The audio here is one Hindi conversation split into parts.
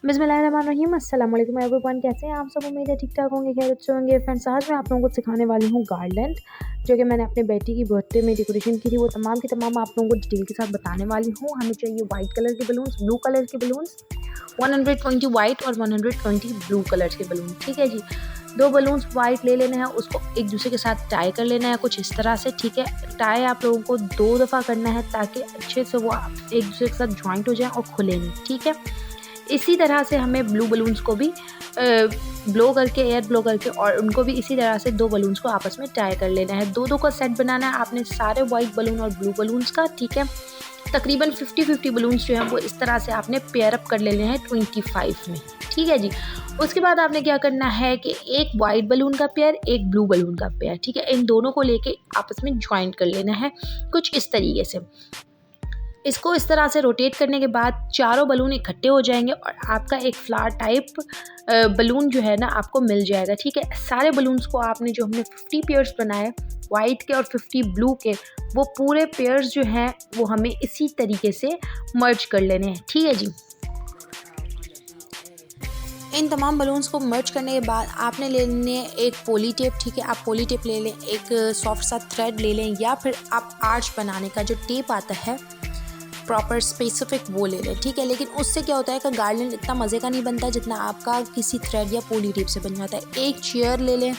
बिस्मिल्लाहिर्रहमानिर्रहीम, अस्सलाम वालेकुम एवरीवन। कैसे हैं आप सब? उम्मीद है ठीक ठाक होंगे, खैरियत से होंगे। फ्रेंड्स, आज मैं आप लोगों को सिखाने वाली हूँ गार्लैंड, जो कि मैंने अपने बेटी की बर्थडे में डेकोरेशन की थी। वो तमाम की तमाम आप लोगों को डिटेल के साथ बताने वाली हूँ। हमें चाहिए वाइट कलर के बलून्स, ब्लू कलर के बलून्स, 120 वाइट और 120 ब्लू कलर के बलून। ठीक है जी, 2 बलून्स वाइट ले लेने हैं, उसको एक दूसरे के साथ टाई कर लेना है कुछ इस तरह से। ठीक है, टाई आप लोगों को 2 दफ़ा करना है ताकि अच्छे से वो एक दूसरे के साथ जॉइंट हो जाए और खुले नहीं। ठीक है, इसी तरह से हमें ब्लू बलून्स को भी ब्लो करके, एयर ब्लो करके, और उनको भी इसी तरह से 2 बलून्स को आपस में टाई कर लेना है। 2-2 का सेट बनाना है आपने सारे वाइट बलून और ब्लू बलून्स का। ठीक है, तकरीबन 50-50 बलून्स जो हैं वो इस तरह से आपने पेयर अप कर लेने हैं 25 में। ठीक है जी, उसके बाद आपने क्या करना है कि एक वाइट बलून का पेयर, एक ब्लू बलून का पेयर, ठीक है, इन दोनों को लेके आपस में ज्वाइंट कर लेना है कुछ इस तरीके से। इसको इस तरह से रोटेट करने के बाद चारों बलून इकट्ठे हो जाएंगे और आपका एक फ्लावर टाइप बलून जो है ना आपको मिल जाएगा। ठीक है, सारे बलून्स को आपने जो हमने 50 पेयर्स बनाए वाइट के और 50 ब्लू के, वो पूरे पेयर्स जो हैं वो हमें इसी तरीके से मर्ज कर लेने हैं। ठीक है जी, इन तमाम बलून्स को मर्ज करने के बाद आपने लेने एक पोली टेप। ठीक है, आप पोली टेप ले लें, एक सॉफ्ट सा थ्रेड ले लें, या फिर आप आर्च बनाने का जो टेप आता है प्रॉपर स्पेसिफिक वो ले लें। ठीक है, लेकिन उससे क्या होता है कि गार्लैंड इतना मज़े का नहीं बनता जितना आपका किसी थ्रेड या पोली टेप से बन जाता है। एक चेयर ले लें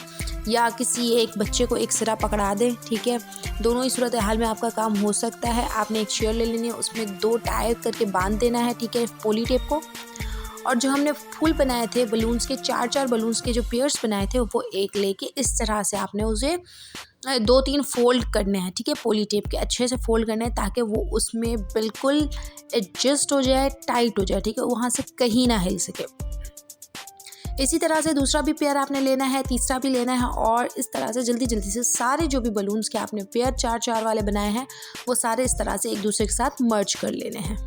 या किसी एक बच्चे को एक सिरा पकड़ा दें। ठीक है, दोनों ही सूरत हाल में आपका काम हो सकता है। आपने एक चेयर ले लेनी है, उसमें 2 टाई करके बांध देना है। ठीक है, पोली टेप को, और जो हमने फूल बनाए थे बलून्स के, 4-4 बलून्स के जो पेयर्स बनाए थे वो एक लेके इस तरह से आपने उसे 2-3 फोल्ड करने हैं। ठीक है, पोली टेप के अच्छे से फोल्ड करने हैं ताकि वो उसमें बिल्कुल एडजस्ट हो जाए, टाइट हो जाए। ठीक है, वहाँ से कहीं ना हिल सके। इसी तरह से दूसरा भी पेयर आपने लेना है, तीसरा भी लेना है, और इस तरह से जल्दी जल्दी से सारे जो भी बलून्स के आपने पेयर 4-4 वाले बनाए हैं वो सारे इस तरह से एक दूसरे के साथ मर्ज कर लेने हैं।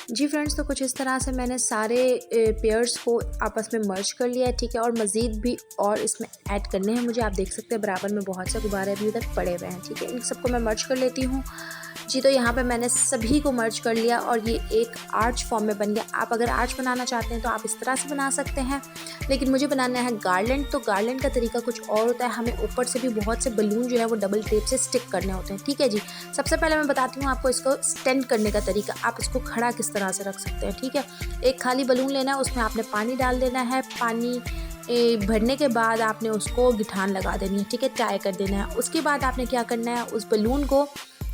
जी फ्रेंड्स, तो कुछ इस तरह से मैंने सारे पेयर्स को आपस में मर्ज कर लिया है। ठीक है, और मज़ीद भी और इसमें ऐड करने हैं मुझे। आप देख सकते हैं बराबर में बहुत से गुब्बारे अभी उधर पड़े हुए हैं। ठीक है, इन सबको मैं मर्ज कर लेती हूँ। जी, तो यहाँ पे मैंने सभी को मर्ज कर लिया और ये एक आर्च फॉर्म में बन गया। आप अगर आर्च बनाना चाहते हैं तो आप इस तरह से बना सकते हैं, लेकिन मुझे बनाना है गार्लैंड। तो गार्लैंड का तरीका कुछ और होता है, हमें ऊपर से भी बहुत से बलून जो है वो डबल टेप से स्टिक करने होते हैं। ठीक है जी, सबसे पहले मैं बताती हूँ आपको इसको स्टैंड करने का तरीका। आप इसको खड़ा किस तरह से रख सकते हैं। ठीक है, एक खाली बलून लेना है, उसमें आपने पानी डाल देना है। पानी भरने के बाद आपने उसको गिठान लगा देनी है। ठीक है, टाई कर देना है। उसके बाद आपने क्या करना है, उस बलून को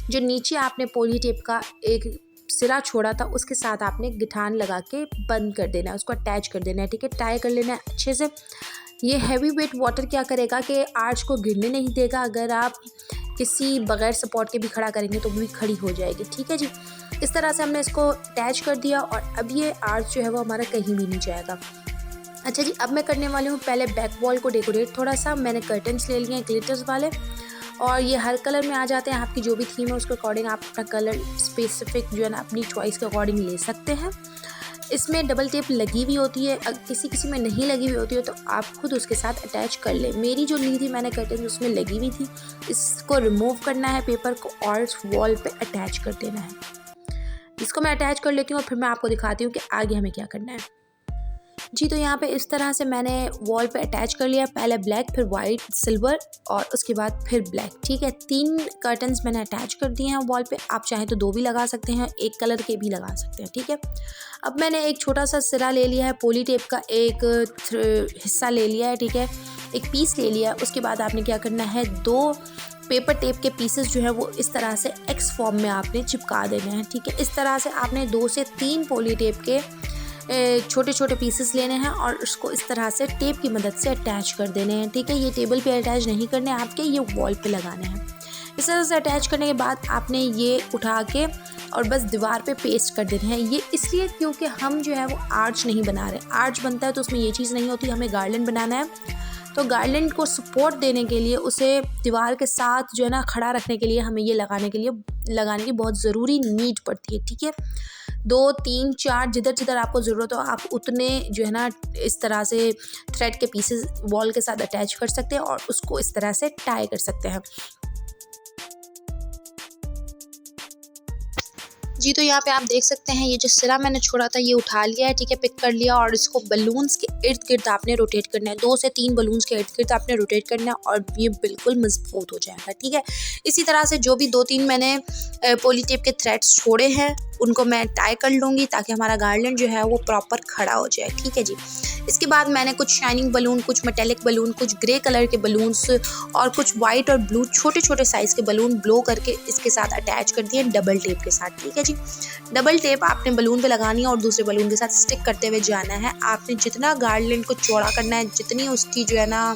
जो नीचे आपने पोली टेप का एक सिरा छोड़ा था उसके साथ आपने गिठान लगा के बंद कर देना है, उसको अटैच कर देना है। ठीक है, टाई कर लेना है अच्छे से। ये हैवी वेट वाटर क्या करेगा कि आर्च को गिरने नहीं देगा। अगर आप किसी बगैर सपोर्ट के भी खड़ा करेंगे तो भी खड़ी हो जाएगी। ठीक है जी, इस तरह से हमने इसको अटैच कर दिया और अब ये आर्च जो है वो हमारा कहीं भी नहीं जाएगा। अच्छा जी, अब मैं करने वाली हूँ पहले बैक वॉल को डेकोरेट। थोड़ा सा मैंने कर्टन्स ले लिए हैं ग्लिटर्स वाले, और ये हर कलर में आ जाते हैं। आपकी जो भी थीम है उसके अकॉर्डिंग आप अपना कलर स्पेसिफिक जो है ना अपनी चॉइस के अकॉर्डिंग ले सकते हैं। इसमें डबल टेप लगी हुई होती है, किसी किसी में नहीं लगी हुई होती है तो आप खुद उसके साथ अटैच कर लें। मेरी जो ली थी मैंने कर्टन उसमें लगी हुई थी। इसको रिमूव करना है पेपर को और वॉल पे अटैच कर देना है। इसको मैं अटैच कर लेती हूँ और फिर मैं आपको दिखाती हूँ कि आगे हमें क्या करना है। जी, तो यहाँ पे इस तरह से मैंने वॉल पे अटैच कर लिया, पहले ब्लैक, फिर वाइट, सिल्वर और उसके बाद फिर ब्लैक। ठीक है, 3 कर्टन्स मैंने अटैच कर दिए हैं वॉल पे। आप चाहें तो 2 भी लगा सकते हैं, एक कलर के भी लगा सकते हैं। ठीक है, अब मैंने एक छोटा सा सिरा ले लिया है, पोली टेप का एक हिस्सा ले लिया है। ठीक है, एक पीस ले लिया है। उसके बाद आपने क्या करना है, 2 पेपर टेप के पीसेस जो है वो इस तरह से एक्स फॉर्म में आपने चिपका देने हैं। ठीक है, इस तरह से आपने 2 से 3 पोली टेप के छोटे छोटे पीसेस लेने हैं और उसको इस तरह से टेप की मदद से अटैच कर देने हैं। ठीक है, ये टेबल पे अटैच नहीं करने आपके, ये वॉल पे लगाने हैं। इस तरह से अटैच करने के बाद आपने ये उठा के और बस दीवार पे पेस्ट कर देने हैं। ये इसलिए क्योंकि हम जो है वो आर्च नहीं बना रहे। आर्च बनता है तो उसमें ये चीज़ नहीं होती, हमें गार्लैंड बनाना है। तो गार्लैंड को सपोर्ट देने के लिए, उसे दीवार के साथ जो है ना खड़ा रखने के लिए हमें ये लगाने की बहुत ज़रूरी नीड पड़ती है। ठीक है, 2, 3, 4 जिधर जिधर आपको ज़रूरत हो आप उतने जो है ना इस तरह से थ्रेड के पीसेस वॉल के साथ अटैच कर सकते हैं और उसको इस तरह से टाई कर सकते हैं। जी तो यहाँ पे आप देख सकते हैं ये जो सिरा मैंने छोड़ा था ये उठा लिया है, ठीक है, पिक कर लिया और इसको बलून्स के इर्द गिर्द आपने रोटेट करना है। 2 से 3 बलून्स के इर्द गिर्द आपने रोटेट करना है और ये बिल्कुल मजबूत हो जाएगा, ठीक है। इसी तरह से जो भी 2-3 मैंने पॉली टेप के थ्रेड्स छोड़े हैं उनको मैं टाई कर लूँगी ताकि हमारा गार्लैंड जो है वो प्रॉपर खड़ा हो जाए, ठीक है जी। इसके बाद मैंने कुछ शाइनिंग बलून, कुछ मेटेलिक बलून, कुछ ग्रे कलर के बलून्स और कुछ वाइट और ब्लू छोटे छोटे साइज़ के बलून ब्लो करके इसके साथ अटैच कर दिए डबल टेप के साथ, ठीक है जी। डबल टेप आपने बलून पे लगानी है और दूसरे बलून के साथ स्टिक करते हुए जाना है। आपने जितना गार्लैंड को चौड़ा करना है, जितनी उसकी जो है ना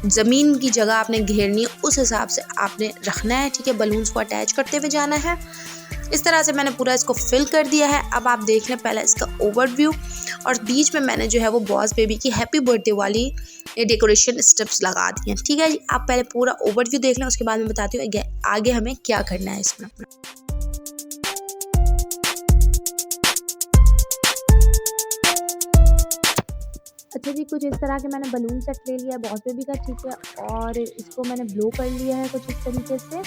ज़मीन की जगह आपने घेरनी है उस हिसाब से आपने रखना है, ठीक है। बलून्स को अटैच करते हुए जाना है। इस तरह से मैंने पूरा इसको फिल कर दिया है। अब आप देख लें पहले इसका ओवरव्यू और बीच में मैंने जो है वो बॉस बेबी की हैप्पी बर्थडे वाली डेकोरेशन स्टेप्स लगा दी हैं, ठीक है जी। आप पहले पूरा ओवरव्यू देख लें, उसके बाद मैं बताती हूँ आगे हमें क्या करना है इसमें। अच्छा जी, कुछ इस तरह के मैंने बलून सेट ले लिया है बॉस बेबी का, ठीक है, और इसको मैंने ब्लो कर लिया है कुछ इस तरीके से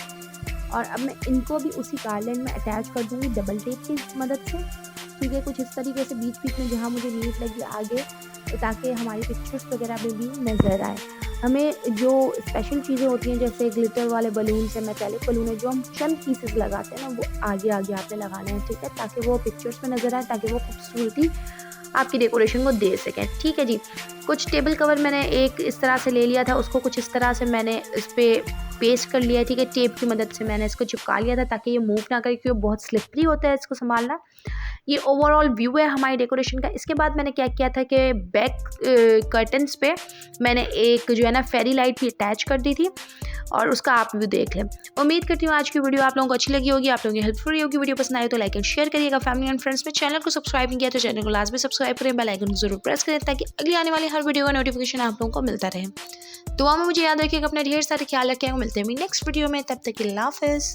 और अब मैं इनको भी उसी गार्लैंड में अटैच कर दूंगी डबल टेप की मदद से, ठीक है। कुछ इस तरीके से बीच बीच में जहाँ मुझे नीड लगी आगे, ताकि हमारी पिक्चर्स वगैरह में भी नज़र आए। हमें जो स्पेशल चीज़ें होती हैं जैसे ग्लिटर वाले बलून से मेटेलिक बलून है जो हम चंद पीसेस लगाते हैं ना, वो आगे आगे आपने लगाने हैं, ठीक है, ताकि वो पिक्चर्स में नज़र आए, ताकि वो खूबसूरती आपकी डेकोरेशन को दे सकें, ठीक है जी। कुछ टेबल कवर मैंने एक इस तरह से ले लिया था, उसको कुछ इस तरह से मैंने इस पर पेस्ट कर लिया है, ठीक है। टेप की मदद से मैंने इसको चिपका लिया था ताकि ये मूव ना करे, क्योंकि बहुत स्लिपरी होता है इसको संभालना। ये ओवरऑल व्यू है हमारी डेकोरेशन का। इसके बाद मैंने क्या किया था कि बैक कर्टन्स पे मैंने एक जो है ना फेरी लाइट भी अटैच कर दी थी और उसका आप व्यू देख लें। उम्मीद करती हूँ आज की वीडियो आप लोगों को अच्छी लगी होगी, आप लोगों की हेल्पफुल रही होगी। वीडियो पसंद आए तो लाइक एंड शेयर करिएगा फैमिली एंड फ्रेंड्स में। चैनल को सब्सक्राइब नहीं किया तो चैनल को लाजमी सब्सक्राइब करें, बेल आइकन को जरूर प्रेस करें ताकि अगली आने वाली हर वीडियो का नोटिफिकेशन आप लोगों को मिलता रहे। दुआ में मुझे याद रखिएगा, अपना ढेर सारे ख्याल रखें। मिलते हैं नेक्स्ट वीडियो में, तब तक के लिए अल्लाह हाफिज़।